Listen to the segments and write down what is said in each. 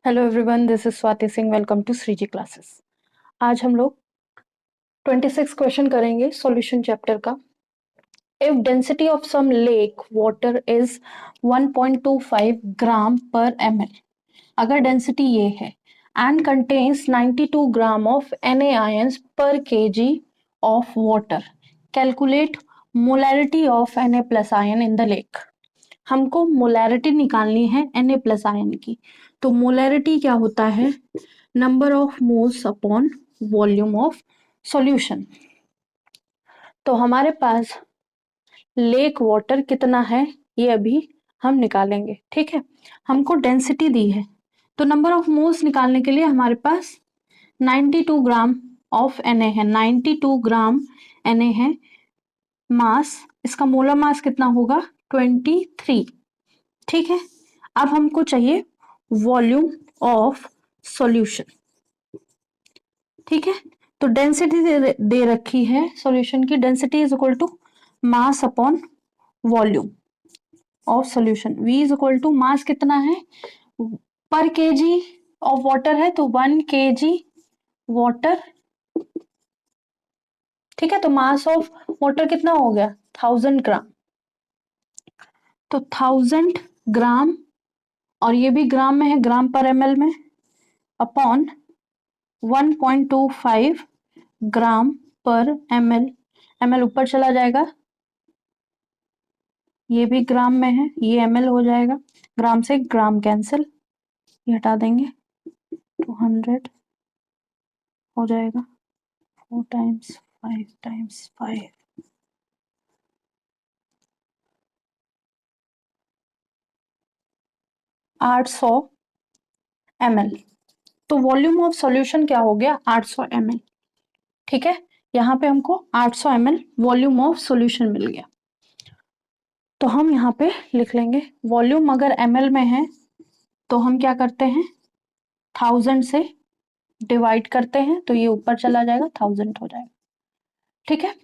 Hello everyone, this is Swati Singh. Welcome to Shreeji classes. आज हम लोग 26 क्वेश्चन करेंगे सॉल्यूशन चैप्टर का। If density of some lake water is 1.25 gram per ml, अगर density ये है and contains 92 gram of Na ions per kg of water, calculate molarity of Na plus ion in the lake. हमको molarity निकालनी है Na plus ion की। तो molarity क्या होता है? Number of moles upon volume of solution. तो हमारे पास लेक वाटर कितना है ये अभी हम निकालेंगे। ठीक है, हमको डेंसिटी दी है तो नंबर ऑफ मोल्स निकालने के लिए हमारे पास 92 ग्राम ऑफ Na है। 92 ग्राम Na है। मास, इसका मोलर मास कितना होगा? 23। ठीक है, अब हमको चाहिए वॉल्यूम ऑफ सॉल्यूशन। ठीक है, तो डेंसिटी दे रखी है सॉल्यूशन की। Density is equal to mass upon volume of solution. V is equal to mass कितना है पर केजी ऑफ वाटर है, तो 1 kg वाटर। ठीक है, तो मास ऑफ वाटर कितना हो गया? 1000 ग्राम। तो 1000 ग्राम, और ये भी ग्राम में है, ग्राम पर ml में, upon 1.25 gram per ml। ml ऊपर चला जाएगा, ये भी ग्राम में है, ये ml हो जाएगा। ग्राम से ग्राम कैंसिल, ये हटा देंगे, 200 हो जाएगा। 4 टाइम्स 5 टाइम्स 5, 800 ml। तो वॉल्यूम ऑफ सॉल्यूशन क्या हो गया? 800 ml। ठीक है, यहाँ पे हमको 800 ml वॉल्यूम ऑफ सॉल्यूशन मिल गया। तो हम यहाँ पे लिख लेंगे वॉल्यूम अगर ml में है तो हम क्या करते हैं, 1000 से डिवाइड करते हैं, तो ये ऊपर चला जाएगा, 1000 हो जाएगा। ठीक है,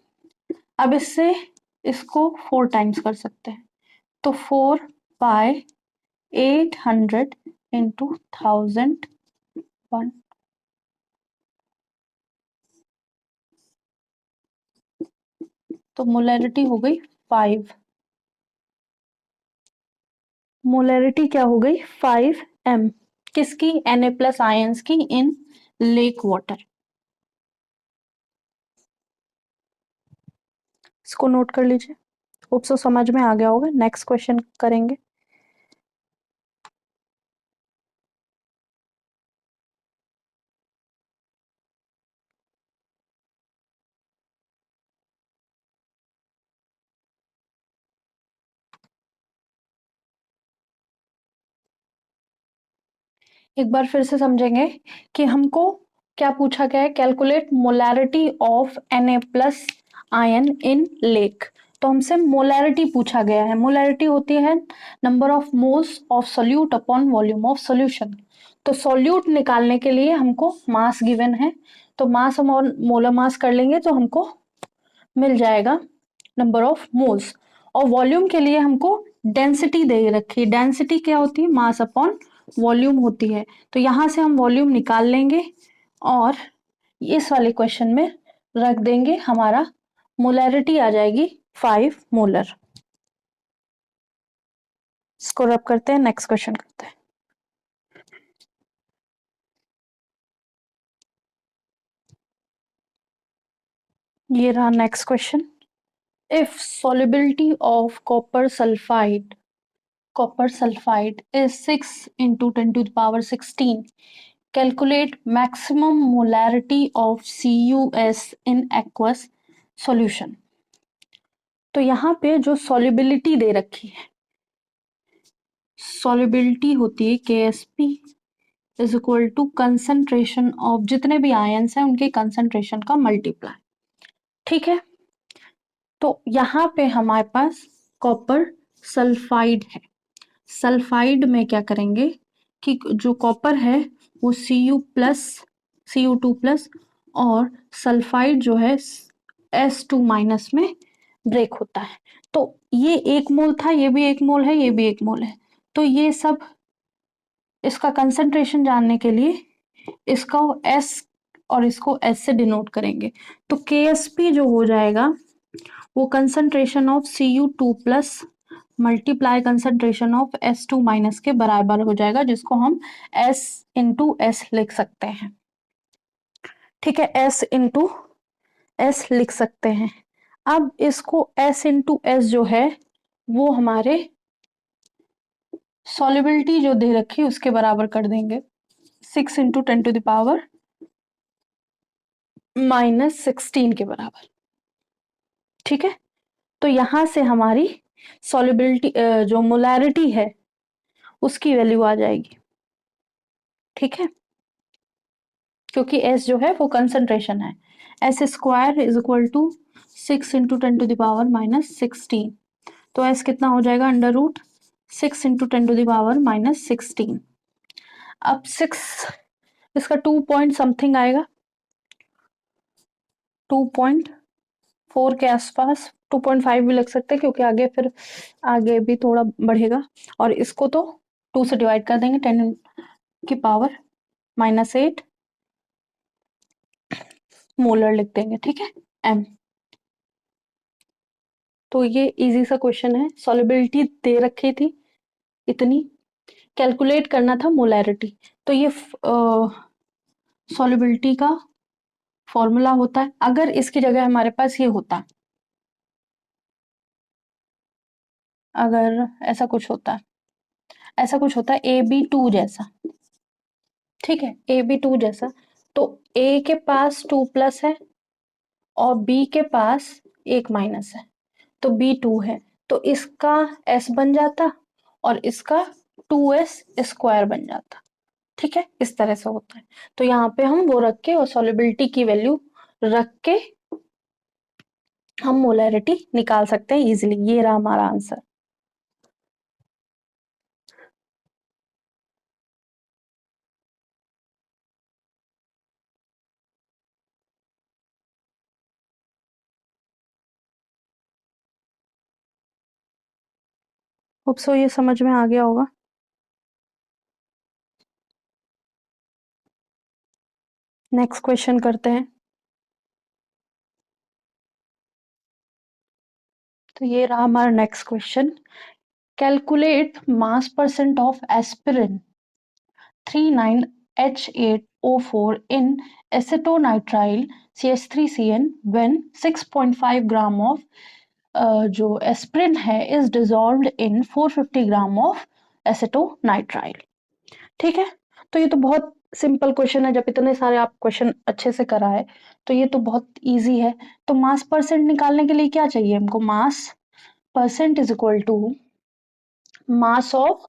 अब इससे इसको 4 टाइम्स कर सकते हैं, तो 4 बाय 800 इंटू 1000 1। तो मोलैरिटी हो गई 5। मोलैरिटी क्या हो गई? 5m। किसकी? Na प्लस आयंस की इन लेक वाटर। इसको नोट कर लीजिए, होप सो समझ में आ गया होगा। नेक्स्ट क्वेश्चन करेंगे। एक बार फिर से समझेंगे कि हमको क्या पूछा गया है। Calculate molarity of Na plus ion in lake. तो हमसे मोलैरिटी पूछा गया है। मोलैरिटी होती है number of moles of solute upon volume of solution. तो सोल्यूट निकालने के लिए हमको मास गिवन है, तो मास हम और मोलर मास कर लेंगे तो हमको मिल जाएगा नंबर ऑफ मोल्स। और वॉल्यूम के लिए हमको डेंसिटी दे रखी है। डेंसिटी क्या होती है? मास अपॉन वॉल्यूम होती है। तो यहां से हम वॉल्यूम निकाल लेंगे और इस वाले क्वेश्चन में रख देंगे। हमारा मोलैरिटी आ जाएगी 5 मोलर। इसको रब करते हैं, नेक्स्ट क्वेश्चन करते हैं। ये रहा next question. If solubility of copper sulfide is 6 into 10 to the power 16, calculate maximum molarity of CuS in aqueous solution। तो यहाँ पे जो solubility दे रखी है, solubility होती है KSP is equal to concentration of जितने भी आयंस हैं उनके कंसंट्रेशन का मल्टीप्लाई। ठीक है, तो यहाँ पे हमारे पास कॉपर सल्फाइड है। सल्फाइड में क्या करेंगे कि जो कॉपर है वो Cu+Cu2+ और सल्फाइड जो है S2- में ब्रेक होता है। तो ये 1 मोल था, ये भी 1 मोल है, ये भी 1 मोल है, तो ये सब इसका कंसंट्रेशन जानने के लिए इसका S और इसको S से डिनोट करेंगे। तो KSP जो हो जाएगा वो concentration of Cu2 plus multiply concentration of S2 minus के बराबर हो जाएगा, जिसको हम S इंटू एस लिख सकते हैं। ठीक है, S इंटू एस लिख सकते हैं। अब इसको S इंटू एस जो है वो हमारे सॉल्युबिलिटी जो दे रखी है उसके बराबर कर देंगे, 6 इंटू 10 टू द पावर -16 के बराबर। ठीक है, तो यहां से हमारी सॉल्युबिलिटी जो मोलैरिटी है उसकी वैल्यू आ जाएगी। ठीक है, क्योंकि S जो है वो कंसंट्रेशन है। S square is equal to 6 into 10 to the power -16। तो S कितना हो जाएगा, √6 इंटू 10 टू द पावर -16। अब 6 इसका 2 पॉइंट समथिंग आएगा, 2.4 के आसपास, 2.5 भी लग सकते हैं क्योंकि आगे फिर आगे भी थोड़ा बढ़ेगा। और इसको तो 2 से डिवाइड कर देंगे, 10 की पावर -8 मोलर लिख देंगे। ठीक है, M। तो ये इजी सा क्वेश्चन है, सॉल्युबिलिटी दे रखी थी इतनी, कैलकुलेट करना था मोलैरिटी। तो ये सॉल्युबिलिटी का फॉर्मूला होता है। अगर इसकी जगह हमारे पास ये होता, अगर ऐसा कुछ होता, ऐसा कुछ होता है AB2 जैसा। ठीक है, AB2 जैसा, तो A के पास 2 प्लस है और B के पास 1 माइनस है, तो B2 है। तो इसका S बन जाता और इसका 2S स्क्वायर बन जाता। ठीक है, इस तरह से होता है। तो यहाँ पे हम वो रख के और सॉल्युबिलिटी की वैल्यू रख के हम मोलैरिटी निकाल सकते हैं इजीली। ये रहा हमारा आंसर। होप सो ये समझ में आ गया होगा। नेक्स्ट क्वेश्चन करते हैं। तो ये रहा हमारा next question. Calculate mass percent of aspirin 39H8O4 in acetonitrile CH3CN when 6.5 gram of जो एस्पिरिन है is dissolved in 450 gram of acetonitrile. ठीक है, तो ये तो बहुत सिंपल क्वेश्चन है। जब इतने सारे आप क्वेश्चन अच्छे से करा है तो ये तो बहुत इजी है। तो मास परसेंट निकालने के लिए क्या चाहिए हमको, mass percent is equal to mass of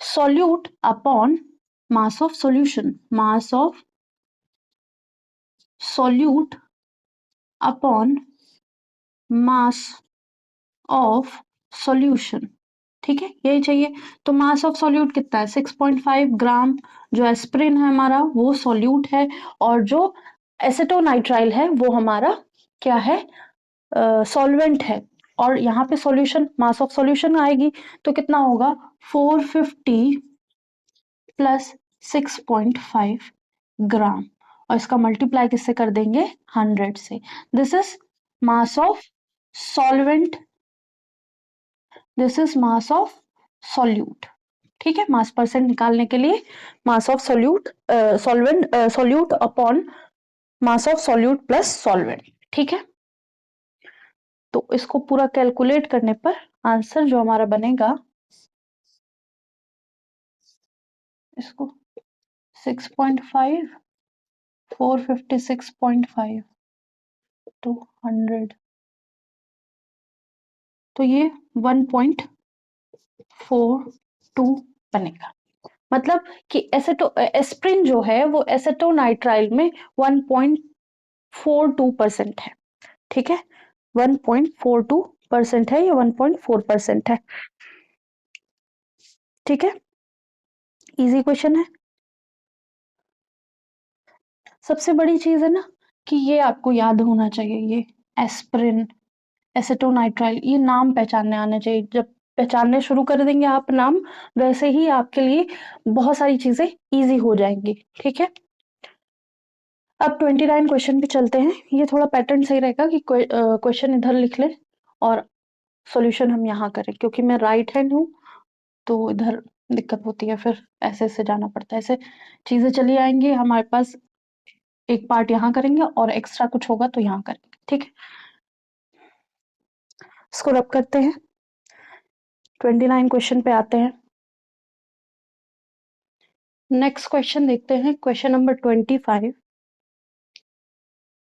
solute upon mass of solution, mass of solute upon mass of solution। ठीक है, यही चाहिए। तो मास ऑफ सोल्यूट कितना है, 6.5 ग्राम। जो एस्पिरिन है हमारा वो सोल्यूट है, और जो एसिटोनाइट्राइल है वो हमारा क्या है, सॉल्वेंट है। और यहाँ पे सॉल्यूशन, मास ऑफ सॉल्यूशन आएगी तो कितना होगा, 450 प्लस 6.5 ग्राम, और इसका मल्टीप्लाई किससे कर देंगे, 100 से। This is mass of solvent, this is mass of solute. ठीक है, मास परसेंट निकालने के लिए mass of solute, solvent, solute upon mass of solute plus solvent. ठीक है, तो इसको पूरा कैलकुलेट करने पर आंसर जो हमारा बनेगा, इसको 6.5 456.5 टू 100, तो ये 1.42 बनेगा। मतलब कि एस्प्रिन जो है वो एसेटोनाइट्राइल में 1.42% है। ठीक है, 1.42% है, या 1.4% है। ठीक है, इजी क्वेश्चन है। सबसे बड़ी चीज है ना कि ये आपको याद होना चाहिए, ये एस्प्रिन, एसेटोनाइट्राइल, ये नाम पहचानने आने चाहिए। जब पहचानने शुरू कर देंगे आप नाम, वैसे ही आपके लिए बहुत सारी चीजें इजी हो जाएंगी। ठीक है, अब 29 क्वेश्चन पे चलते हैं। ये थोड़ा पैटर्न सही रहेगा कि क्वेश्चन इधर लिख ले और सॉल्यूशन हम यहाँ करें, क्योंकि मैं राइट हैंड हूँ तो इधर दिक्कत होती है, फिर ऐसे ऐसे जाना पड़ता है, ऐसे चीजें चली आएंगी हमारे पास। एक पार्ट यहाँ करेंगे और एक्स्ट्रा कुछ होगा तो यहाँ करेंगे। ठीक है, इसको रब करते हैं। 29 क्वेश्चन पे आते हैं। नेक्स्ट क्वेश्चन देखते हैं, क्वेश्चन नंबर 25।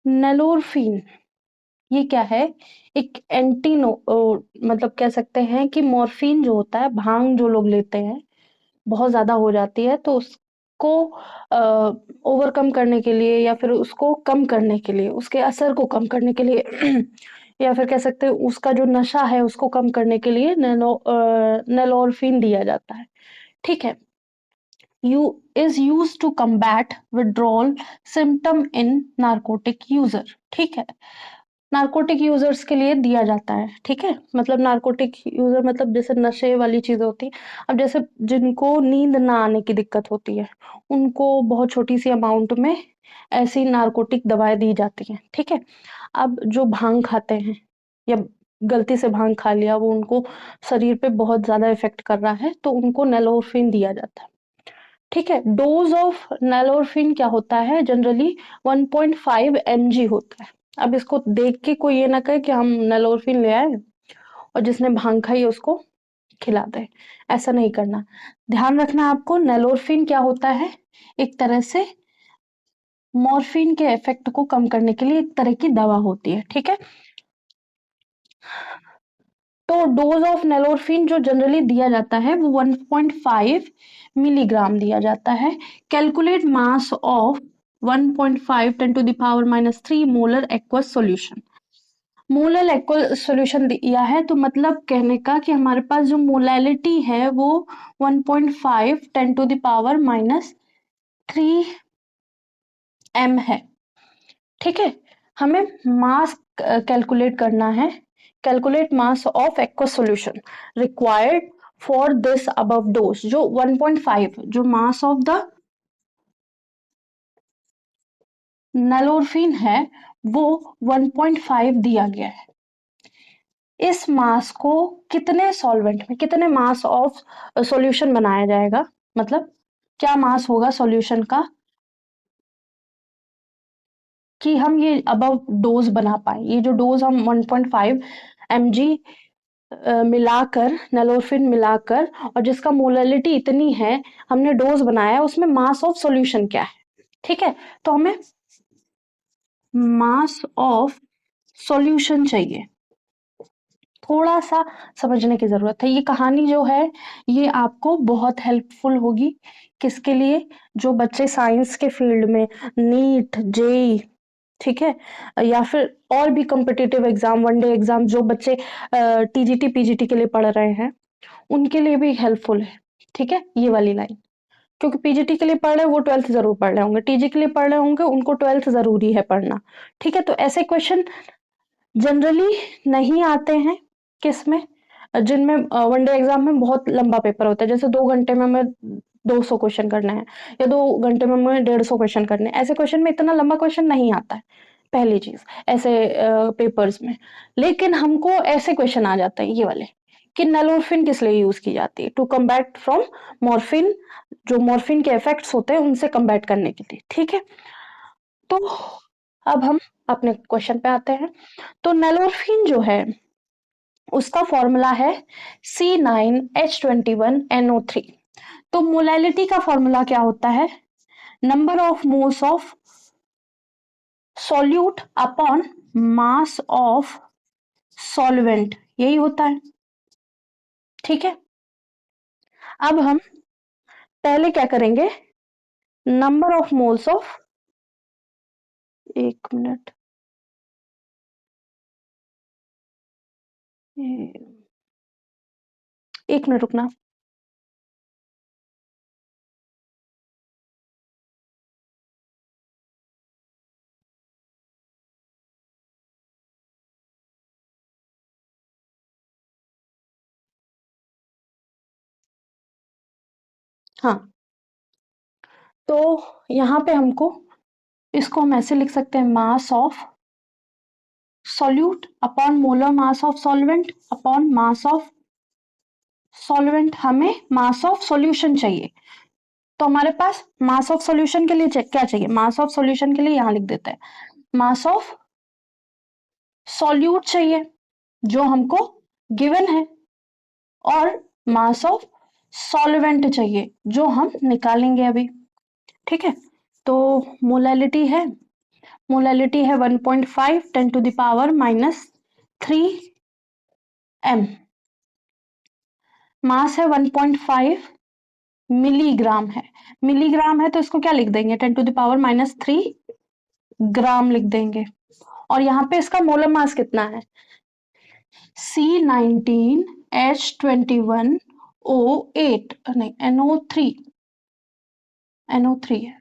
नेलोरफिन, ये क्या है? एक मतलब कह सकते हैं कि मॉर्फिन जो होता है, भांग जो लोग लेते हैं, बहुत ज्यादा हो जाती है तो उसको ओवरकम करने के लिए या फिर उसको कम करने के लिए, उसके असर को कम करने के लिए या फिर कह सकते हैं उसका जो नशा है उसको कम करने के लिए नेलोरफिन दिया जाता है। ठीक है, you is use to combat withdrawal symptom in narcotic user. ठीक है, नार्कोटिक यूजर्स के लिए दिया जाता है। ठीक है, मतलब नार्कोटिक यूजर मतलब जैसे नशे वाली चीजें होती है। अब जैसे जिनको नींद ना आने की दिक्कत होती है, उनको बहुत छोटी सी अमाउंट में ऐसी नार्कोटिक दवाएं दी जाती हैं। ठीक है, अब जो भांग खाते हैं या गलती से भांग खा लिया, वो उनको शरीर पे बहुत ज्यादा इफेक्ट कर रहा है तो उनको नेलोरफिन दिया जाता है। ठीक है, डोज ऑफ नेलोरफिन क्या होता है? जनरली 1.5 mg होता है। अब इसको देख के कोई ये ना कहे कि हम नेलोरफिन ले आए और जिसने भांग खाई उसको खिला दे, ऐसा नहीं करना। ध्यान रखना आपको, नेलोरफिन क्या होता है? एक तरह से मॉर्फिन के इफेक्ट को कम करने के लिए एक तरह की दवा होती है। ठीक है, तो डोज ऑफ नेलोरफिन जो जनरली दिया जाता है वो 1.5 मिलीग्राम दिया जाता है। Calculate mass of 1.5 10 to the power -3 molar aqueous solution. Molar aqueous solution दिया है तो मतलब कहने का कि हमारे पास जो मोलैलिटी है वो 1.5 10 टू द पावर -3 m है। ठीक है, हमें मास कैलकुलेट करना है। Calculate mass of aqueous solution required for this above dose, जो 1.5 जो मास ऑफ द नेलोरफिन है वो 1.5 दिया गया है। इस मास को कितने सॉल्वेंट में, कितने मास ऑफ सॉल्यूशन बनाया जाएगा, मतलब क्या मास होगा सॉल्यूशन का कि हम ये अबव डोज बना पाए। ये जो डोज हम 1.5 mg मिलाकर, नेलोरफिन मिलाकर, और जिसका मोलैलिटी इतनी है, हमने डोज बनाया, उसमें मास ऑफ सॉल्यूशन क्या है। ठीक है, तो हमें मास ऑफ सॉल्यूशन चाहिए। थोड़ा सा समझने की जरूरत है। ये कहानी जो है ये आपको बहुत हेल्पफुल होगी। किसके लिए? जो बच्चे साइंस के फील्ड में नीट जेई, ठीक है, या फिर और भी कॉम्पिटिटिव एग्जाम, वनडे एग्जाम, जो बच्चे टीजीटी पीजीटी के लिए पढ़ रहे हैं उनके लिए भी हेल्पफुल है। ठीक है, ये वाली लाइन, क्योंकि पीजीटी के लिए पढ़ रहे हैं वो 12th जरूर पढ़ रहे होंगे, टीजी के लिए पढ़ रहे होंगे उनको 12th जरूरी है पढ़ना। ठीक है, तो ऐसे क्वेश्चन जनरली नहीं आते हैं किसमें, जिनमें वनडे एग्जाम में बहुत लंबा पेपर होता है, जैसे 2 घंटे में हमें 200 क्वेश्चन करने हैं या 2 घंटे में हमें 150 क्वेश्चन करने हैं। ऐसे क्वेश्चन में इतना लंबा क्वेश्चन नहीं आता है, पहली चीज ऐसे पेपर्स में। लेकिन हमको ऐसे क्वेश्चन आ जाते हैं ये वाले कि नेलोरफिन किस लिए यूज की जाती है? टू कम्बैट फ्रॉम मॉर्फिन, जो मॉर्फिन के इफेक्ट्स होते हैं उनसे कम्बैट करने के लिए। ठीक है, तो अब हम अपने क्वेश्चन पे आते हैं। तो नेलोरफिन जो है उसका फॉर्मूला है C9H21NO3। तो मोलैलिटी का फॉर्मूला क्या होता है? Number of moles of solute upon mass of solvent, यही होता है। ठीक है, अब हम पहले क्या करेंगे? नंबर ऑफ मोल्स ऑफ, एक मिनट, एक मिनट रुकना। हाँ, तो यहाँ पे हमको इसको हम ऐसे लिख सकते हैं, mass of solute upon molar mass of solvent upon mass of solvent. हमें मास ऑफ सॉल्यूशन चाहिए, तो हमारे पास मास ऑफ सॉल्यूशन के लिए क्या चाहिए, मास ऑफ सॉल्यूशन के लिए यहां लिख देते हैं, मास ऑफ सॉल्यूट चाहिए जो हमको गिवन है, और मास ऑफ सॉल्वेंट चाहिए जो हम निकालेंगे अभी। ठीक है, तो मोलैलिटी है 1.5 10 टू द पावर -3 m, मास है 1.5 मिलीग्राम है, मिलीग्राम है तो इसको क्या लिख देंगे, 10 टू द पावर -3 ग्राम लिख देंगे। और यहाँ पे इसका मोलर मास कितना है, C19H21O8, नहीं NO3 है।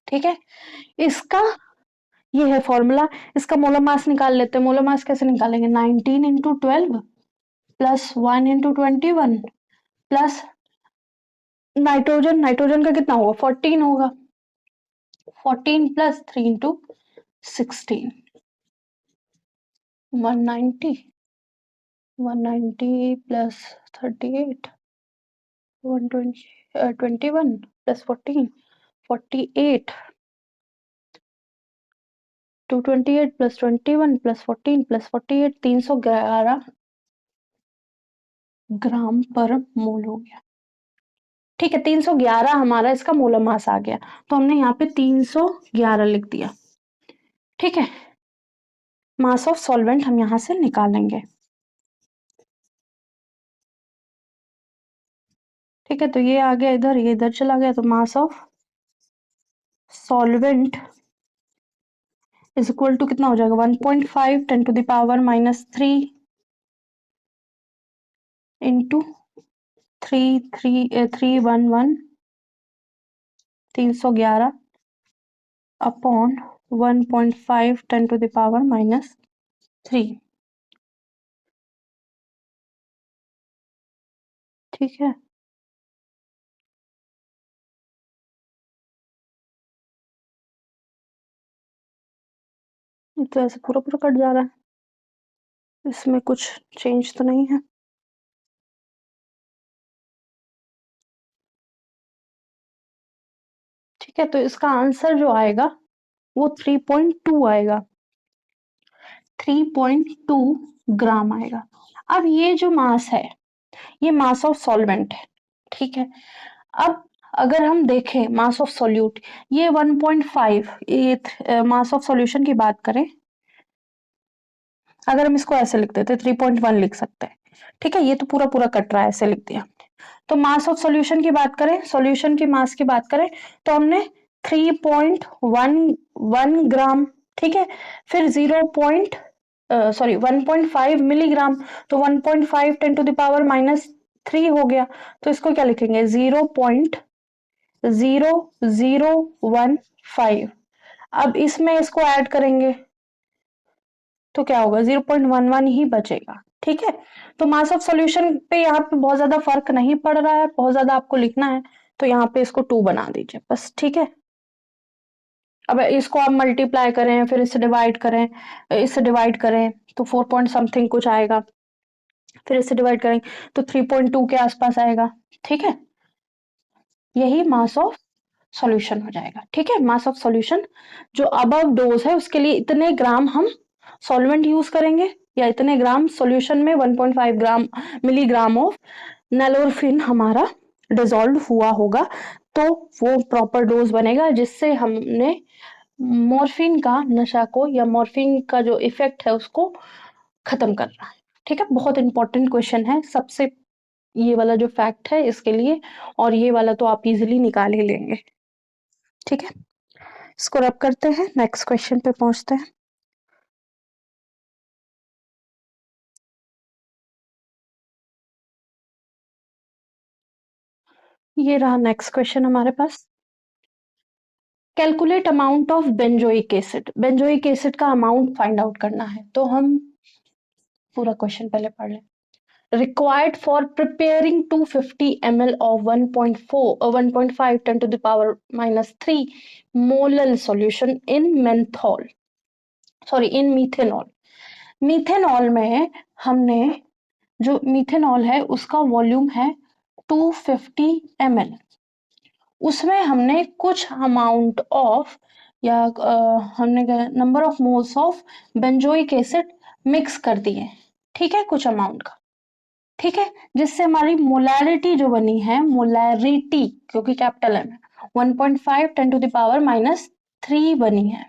ठीक है, इसका ये है फॉर्मूला, इसका मोलर मास निकाल लेते हैं। मोलर मास कैसे निकालेंगे, 19 into 12 plus 1 into 21 plus nitrogen, nitrogen का कितना होगा, 14 होगा, 14 plus 3 into 16, 190, 190 plus 38, 121 plus 14, 48, 228 plus 21 plus 14 plus 48, 311 ग्राम पर मोल हो गया। ठीक है, 311 हमारा इसका मोलर मास आ गया, तो हमने यहाँ पे 311 लिख दिया। ठीक है, मास ऑफ सॉल्वेंट हम यहां से निकालेंगे। ठीक है, तो ये आ गया इधर, ये इधर चला गया, तो mass of solvent is equal to कितना हो जाएगा, 1.5 10 to the power -3 into 311 311 upon 1.5 10 to the power -3। ठीक है, तो ऐसे पूरा पूरा कट जा रहा है, इसमें कुछ चेंज तो नहीं है। ठीक है, तो इसका आंसर जो आएगा वो 3.2 आएगा, 3.2 ग्राम आएगा। अब ये जो मास है ये मास ऑफ सॉल्वेंट है। ठीक है, अब अगर हम देखें मास ऑफ सॉल्यूट, ये 1.5, ये मास ऑफ सॉल्यूशन की बात करें, अगर हम इसको ऐसे लिख देते 3.1 लिख सकते हैं। ठीक है, ये तो पूरा पूरा कट रहा है, ऐसे लिख दिया। तो मास ऑफ सॉल्यूशन की बात करें, सॉल्यूशन की मास की बात करें, तो हमने 3.11 ग्राम, ठीक है, फिर 1.5 मिलीग्राम, तो 1.5 10 टू द पावर -3 हो गया, तो इसको क्या लिखेंगे, 0.0015। अब इसमें इसको ऐड करेंगे तो क्या होगा, 0.11 ही बचेगा। ठीक है, तो मास ऑफ सॉल्यूशन पे यहाँ पे बहुत ज्यादा फर्क नहीं पड़ रहा है, बहुत ज्यादा आपको लिखना है तो यहाँ पे इसको 2 बना दीजिए बस। ठीक है, अब इसको आप मल्टीप्लाई करें, फिर इससे डिवाइड करें, इससे डिवाइड करें तो 4 पॉइंट समथिंग कुछ आएगा, फिर इससे डिवाइड करें तो 3.2 के आसपास आएगा। ठीक है, यही मास ऑफ सॉल्यूशन हो जाएगा। ठीक है, मास ऑफ सॉल्यूशन जो अबव डोज है उसके लिए इतने ग्राम हम सॉल्वेंट यूज करेंगे, या इतने ग्राम सॉल्यूशन में 1.5 ग्राम मिलीग्राम ऑफ नैलोरफिन हमारा डिसॉल्व हुआ होगा, तो वो प्रॉपर डोज बनेगा जिससे हमने मॉर्फिन का नशा को, या मॉर्फिन का जो इफेक्ट है उसको खत्म करना है। ठीक है, बहुत इंपॉर्टेंट क्वेश्चन है सबसे, ये वाला जो फैक्ट है इसके लिए, और ये वाला तो आप इजीली निकाल ही लेंगे। ठीक है, इसको रब करते हैं, नेक्स्ट क्वेश्चन पे पहुंचते हैं। ये रहा नेक्स्ट क्वेश्चन हमारे पास, calculate amount of benzoic acid, benzoic acid का अमाउंट फाइंड आउट करना है, तो हम पूरा क्वेश्चन पहले पढ़ लें। required for preparing 250 ml of 1.5 10 to the power minus 3 molar solution in methanol. Methanol में हमने जो मीथेनॉल है उसका वॉल्यूम है 250 ml, उसमें हमने कुछ अमाउंट ऑफ या हमने number of moles of benzoic acid mix कर दिए, ठीक है, कुछ अमाउंट का, ठीक है, जिससे हमारी मोलैरिटी जो बनी है, मोलैरिटी क्योंकि कैपिटल एम है, 1.5 10 टू द पावर माइनस 3 बनी है,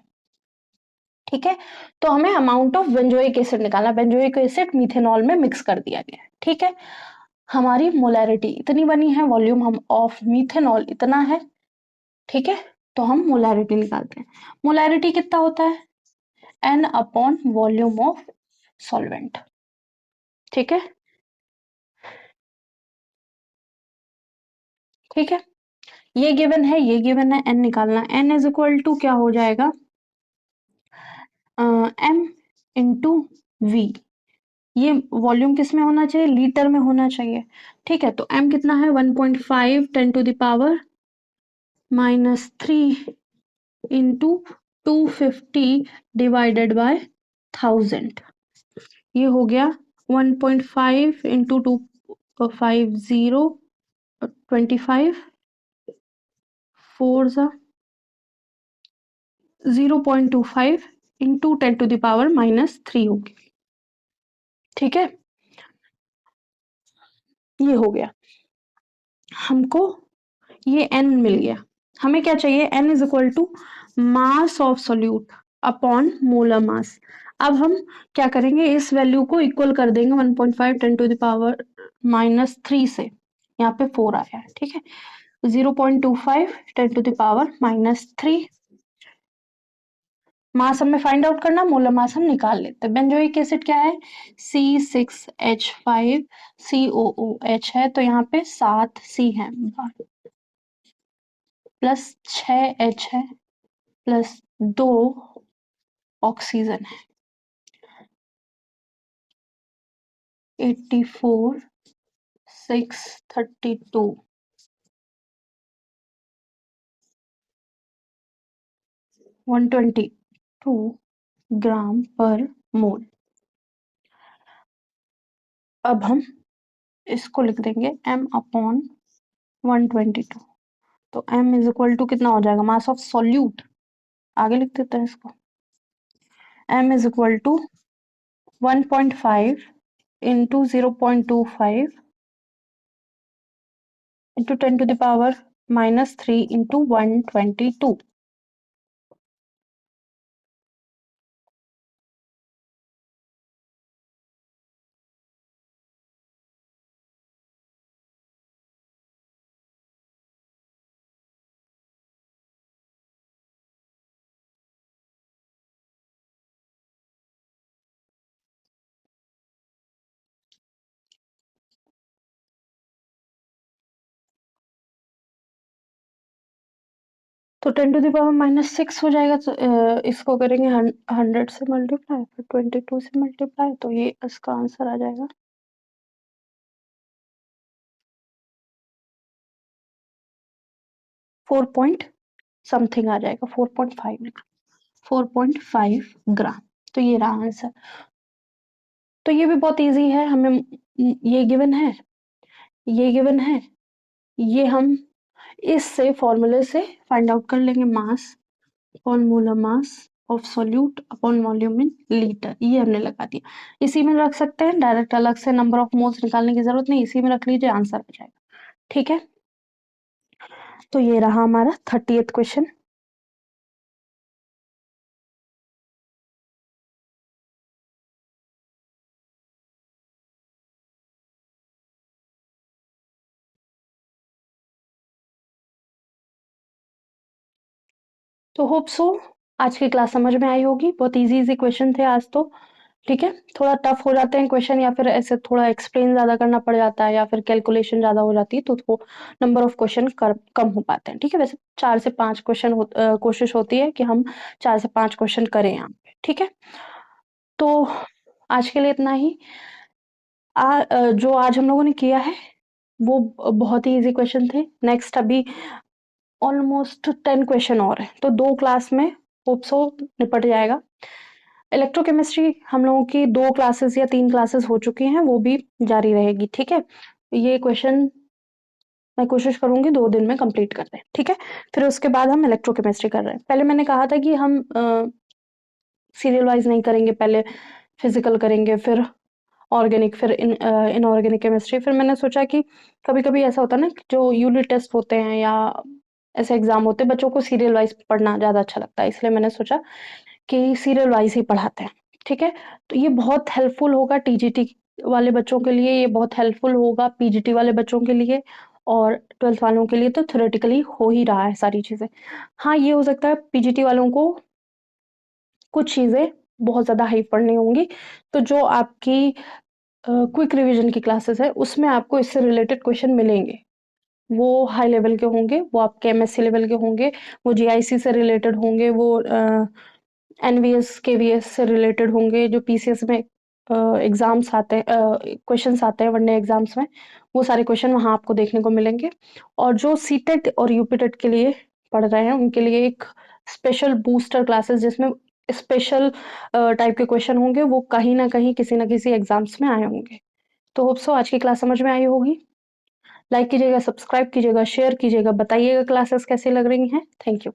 ठीक है। तो हमें अमाउंट ऑफ बेंजोइक एसिड निकालना, बेंजोइक एसिड मीथेनॉल में मिक्स कर दिया गया, ठीक है। हमारी मोलैरिटी इतनी बनी है, वॉल्यूम हम ऑफ मीथेनॉल इतना है, ठीक है, तो हम मोलैरिटी निकालते हैं। मोलैरिटी कितना होता है, n upon volume of solvent, ठीक है, ठीक है। ये गिवन है, ये गिवन है, एन निकालना, एन इज इक्वल टू क्या हो जाएगा, एम इंटू वी। ये वॉल्यूम किस में होना चाहिए, लीटर में होना चाहिए, ठीक है। तो एम कितना है, 1.5 10 to the power minus 3 into 250 divided by 1000, ये हो गया 1.5 into 250 25 4 0.25 into 10 to the power minus 3 होगी, ठीक है। ये हो गया, हमको ये n मिल गया। हमें क्या चाहिए, n is equal to mass of solute upon molar mass. अब हम क्या करेंगे, इस वैल्यू को इक्वल कर देंगे 1.5 10 टू द पावर माइनस 3 से, यहाँ पे 4 आया है, ठीक है, 0.25 10 टू द पावर माइनस 3। मास हमें फाइंड आउट करना, मोलर मास हम निकाल लेते हैं। बेंजोइक एसिड क्या है, C6H5 COOH है, तो यहाँ पे 7 C है प्लस 6H है प्लस 2 ऑक्सीजन है, 84 632 122 ग्राम पर मोल। अब हम इसको लिख देंगे m अपॉन 122, तो m इज इक्वल टू कितना हो जाएगा, मास ऑफ सॉल्यूट, आगे लिख देते हैं इसको, m is equal to 1.5 into 0.25 into 10 to the power minus 3 into 122। तो 10 टू द पावर माइनस 6 हो जाएगा, तो इसको करेंगे 100 से मल्टीप्लाई, फिर 22 से मल्टीप्लाई, तो ये इसका आंसर आ जाएगा 4 पॉइंट समथिंग आ जाएगा, 4.5 ग्राम। तो ये रहा आंसर। तो ये भी बहुत इजी है, हमें ये गिवन है, ये गिवन है, ये हम इससे फॉर्मूले से फाइंड आउट कर लेंगे, mass upon molar mass of solute upon volume in litre, ये हमने लगा दिया। इसी में रख सकते हैं, डायरेक्ट अलग से नंबर ऑफ मोल्स निकालने की जरूरत नहीं, इसी में रख लीजिए, आंसर आ जाएगा, ठीक है। तो ये रहा हमारा 30th क्वेश्चन। तो होप सो आज की क्लास समझ में आई होगी, बहुत इजी इजी क्वेश्चन थे आज तो, ठीक है। थोड़ा टफ हो जाते हैं क्वेश्चन, या फिर ऐसे थोड़ा एक्सप्लेन ज्यादा करना पड़ जाता है, या फिर कैलकुलेशन ज्यादा हो जाती है, तो वो नंबर ऑफ क्वेश्चन कम हो पाते हैं, ठीक है। वैसे 4 से 5 क्वेश्चन कोशिश होती है कि हम 4 से 5 क्वेश्चन करें यहाँ पे, ठीक है। तो आज के लिए इतना ही। जो आज हम लोगों ने किया है वो बहुत ही इजी क्वेश्चन थे। नेक्स्ट अभी ऑलमोस्ट 10 क्वेश्चन और है, तो 2 क्लास में होप सो निपट जाएगा। इलेक्ट्रोकेमिस्ट्री हम लोगों की 2 क्लासेस या 3 क्लासेस हो चुकी हैं, वो भी जारी रहेगी, ठीक है? ये क्वेश्चन मैं कोशिश करूंगी 2 दिन में कंप्लीट कर दें, ठीक है? फिर उसके बाद हम इलेक्ट्रोकेमिस्ट्री कर रहे हैं। पहले मैंने कहा था कि हम सीरियल वाइज नहीं करेंगे, पहले फिजिकल करेंगे, फिर ऑर्गेनिक, फिर इनऑर्गेनिक केमिस्ट्री। फिर मैंने सोचा कि कभी-कभी ऐसा होता है ना कि जो यूनिट टेस्ट होते हैं या ऐसे एग्जाम होते हैं, बच्चों को सीरियल वाइज पढ़ना ज़्यादा अच्छा लगता है, इसलिए मैंने सोचा कि सीरियल वाइज ही पढ़ाते हैं, ठीक है? तो ये बहुत हेल्पफुल होगा टीजीटी वाले बच्चों के लिए, ये बहुत हेल्पफुल होगा पीजीटी वाले बच्चों के लिए, और 12th वालों के लिए तो थ्योरेटिकली हो ही रहा है सारी चीज़ें। हाँ, ये हो सकता है पीजीटी वालों को कुछ चीज़ें बहुत ज़्यादा हाई पढ़नी होंगी, तो जो आपकी क्विक रिवीजन की क्लासेस है, उसमें आपको इससे रिलेटेड क्वेश्चन मिलेंगे। वो हाई लेवल के होंगे, वो आपके एमएससी लेवल के होंगे, वो जीआईसी से रिलेटेड होंगे, वो एनवीएस केवीएस से रिलेटेड होंगे, जो पीसीएस में एग्जाम्स आते हैं, क्वेश्चंस आते हैं वनडे एग्जाम्स में, वो सारे क्वेश्चन वहाँ आपको देखने को मिलेंगे। और जो सीटेट और यूपीटेट के लिए पढ़ रहे हैं, उनके लिए एक स्पेशल बूस्टर क्लासेस जिसमें स्पेशल टाइप के क्वेश्चन होंगे, वो कहीं ना कहीं किसी ना किसी एग्जाम्स में आए होंगे। तो होप सो आज की क्लास समझ में आई होगी। लाइक कीजिएगा, सब्सक्राइब कीजिएगा, शेयर कीजिएगा, बताइएगा क्लासेस कैसी लग रही हैं। Thank you.